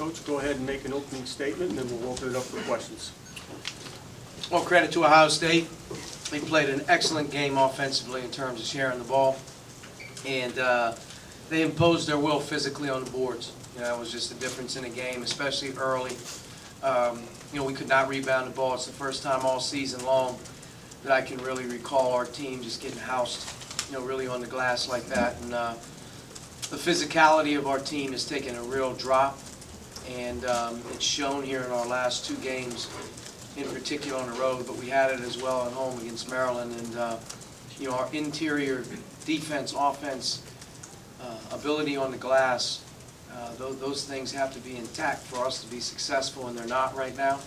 Coach, go ahead and make an opening statement, and then we'll open it up for questions. Well, credit to Ohio State. They played an excellent game offensively in terms of sharing the ball, and they imposed their will physically on the boards. That was just the difference in the game, especially early. We could not rebound the ball. It's the first time all season long that I can really recall our team just getting housed, really on the glass like that. And the physicality of our team has taken a real drop, and it's shown here in our last two games, in particular on the road, but we had it as well at home against Maryland. And our interior defense, offense, ability on the glass, those things have to be intact for us to be successful, and they're not right now.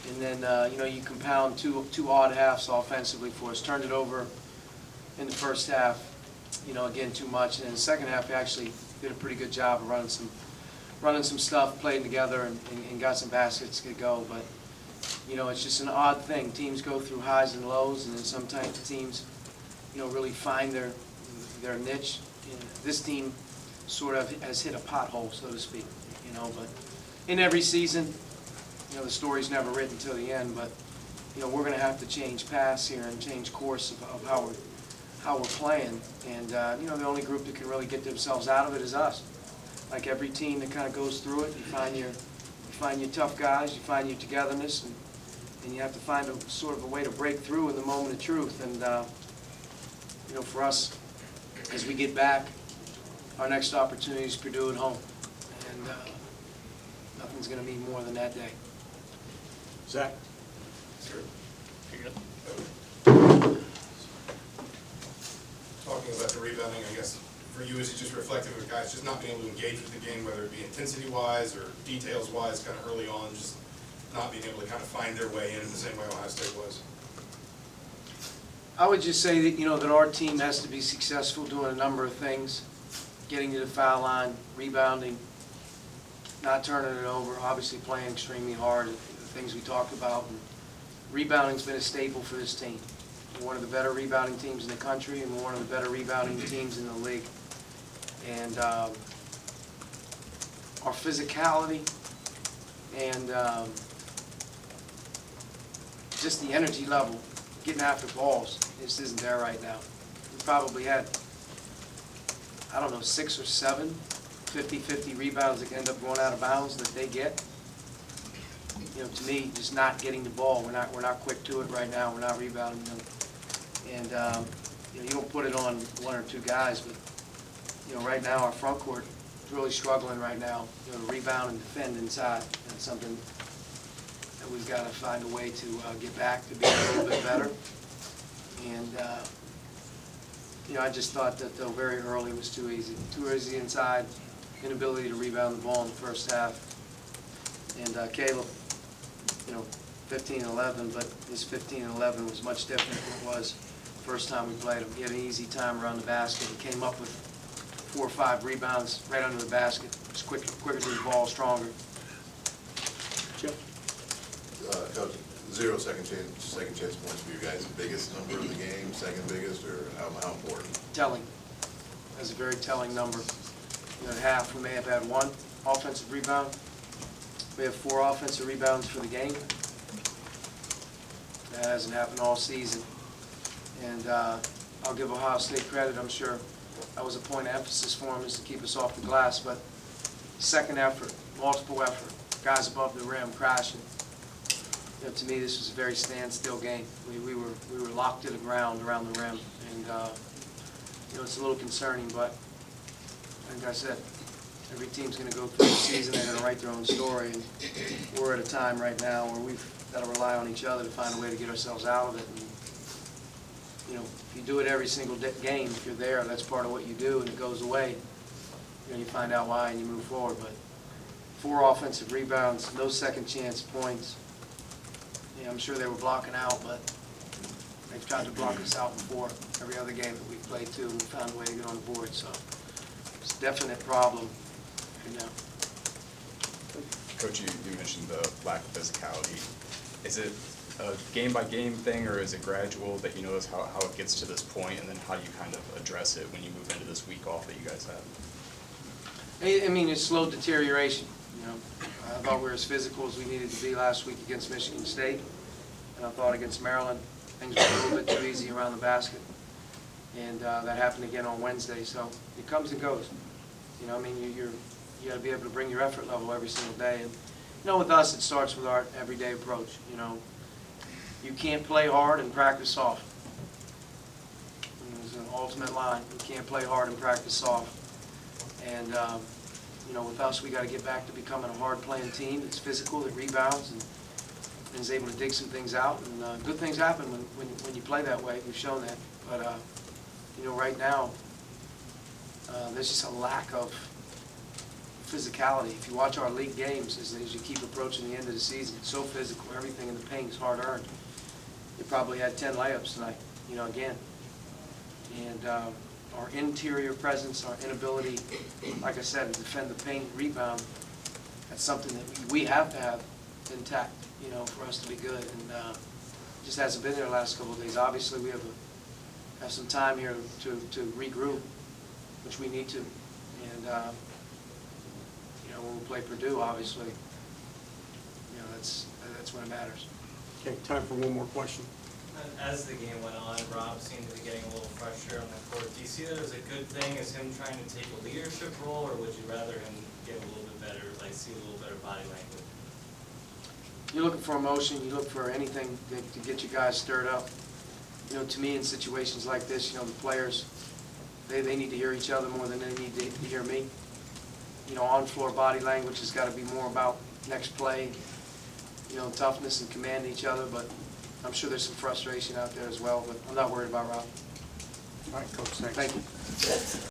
And then you compound two odd halves offensively for us. Turned it over in the first half, again too much, and in the second half we actually did a pretty good job of running some stuff, playing together, and got some baskets to go. But it's just an odd thing. Teams go through highs and lows, and then sometimes teams really find their niche. This team sort of has hit a pothole, so to speak. But in every season, the story's never written till the end. But we're going to have to change paths here and change course of how we're playing. And the only group that can really get themselves out of it is us. Like every team that kind of goes through it, you find your tough guys, you find your togetherness, and you have to find a sort of a way to break through in the moment of truth. And for us, as we get back, our next opportunity is Purdue at home, and nothing's going to mean more than that day. Zach? Sure. Talking about the rebounding, I guess, for you, is it just reflective of guys just not being able to engage with the game, whether it be intensity-wise or details-wise, kind of early on, just not being able to kind of find their way in the same way Ohio State was? I would just say that, that our team has to be successful doing a number of things. Getting to the foul line, rebounding, not turning it over, obviously playing extremely hard, the things we talked about. And rebounding's been a staple for this team. We're one of the better rebounding teams in the country, and we're one of the better rebounding teams in the league. And our physicality and just the energy level, getting after balls, just isn't there right now. We probably had, 6 or 7 50-50 rebounds that end up going out of bounds that they get. To me, just not getting the ball. We're not quick to it right now. We're not rebounding them. And you don't put it on one or two guys, but right now our front court is really struggling right now. To rebound and defend inside. That's something that we've got to find a way to get back to be a little bit better. And I just thought that though very early was too easy. Too easy inside, inability to rebound the ball in the first half. And Caleb, 15-11, but this 15-11 was much different than it was the first time we played him. He had an easy time around the basket. He came up with 4 or 5 rebounds right under the basket. Just quicker to the ball, stronger. Chip? Coach, 0 second chance points for you guys. The biggest number of the game, second biggest, or how important? Telling. That's a very telling number. At half, we may have had 1 offensive rebound. We have 4 offensive rebounds for the game. That hasn't happened all season. And I'll give Ohio State credit. I'm sure that was a point of emphasis for them, is to keep us off the glass. But second effort, multiple effort, guys above the rim crashing. To me, this was a very standstill game. We were locked to the ground around the rim, and it's a little concerning. But like I said, every team's going to go through the season. They're going to write their own story, and we're at a time right now where we've got to rely on each other to find a way to get ourselves out of it. And, if you do it every single game, if you're there, that's part of what you do, and it goes away. You find out why and you move forward. But 4 offensive rebounds, no second chance points. I'm sure they were blocking out, but they've tried to block us out before every other game that we've played too, and we found a way to get on the board. So it's a definite problem. Coach, you mentioned the lack of physicality. Is it a game-by-game thing, or is it gradual that you notice how it gets to this point, and then how you kind of address it when you move into this week off that you guys have? I mean, it's slow deterioration. You know, I thought we were as physical as we needed to be last week against Michigan State, and I thought against Maryland, things were a little bit too easy around the basket. And that happened again on Wednesday, so it comes and goes. You know, I mean, you got to be able to bring your effort level every single day. And, you know, with us, it starts with our everyday approach. You know, you can't play hard and practice soft. It's an ultimate line. You can't play hard and practice soft. And, you know, with us, we got to get back to becoming a hard-playing team that's physical, that rebounds, and is able to dig some things out. And good things happen when you play that way. We've shown that. But, you know, right now, there's just a lack of physicality. If you watch our league games, as you keep approaching the end of the season, it's so physical. Everything in the paint is hard-earned. You probably had 10 layups tonight, you know, again. And our interior presence, our inability, like I said, to defend the paint, rebound, that's something that we have to have intact, you know, for us to be good. And it just hasn't been there the last couple of days. Obviously, we have some time here to regroup, which we need to. And, you know, when we play Purdue, obviously, you know, that's when it matters. Okay, time for one more question. As the game went on, Rob seemed to be getting a little fresher on the court. Do you see that as a good thing, as him trying to take a leadership role, or would you rather him get a little bit better, like see a little better body language? You're looking for emotion, you look for anything to get you guys stirred up. You know, to me, in situations like this, you know, the players, they need to hear each other more than they need to hear me. You know, on-floor body language has got to be more about next play, you know, toughness and commanding each other, but I'm sure there's some frustration out there as well, but I'm not worried about Rob. All right, Coach, thanks. Thank you.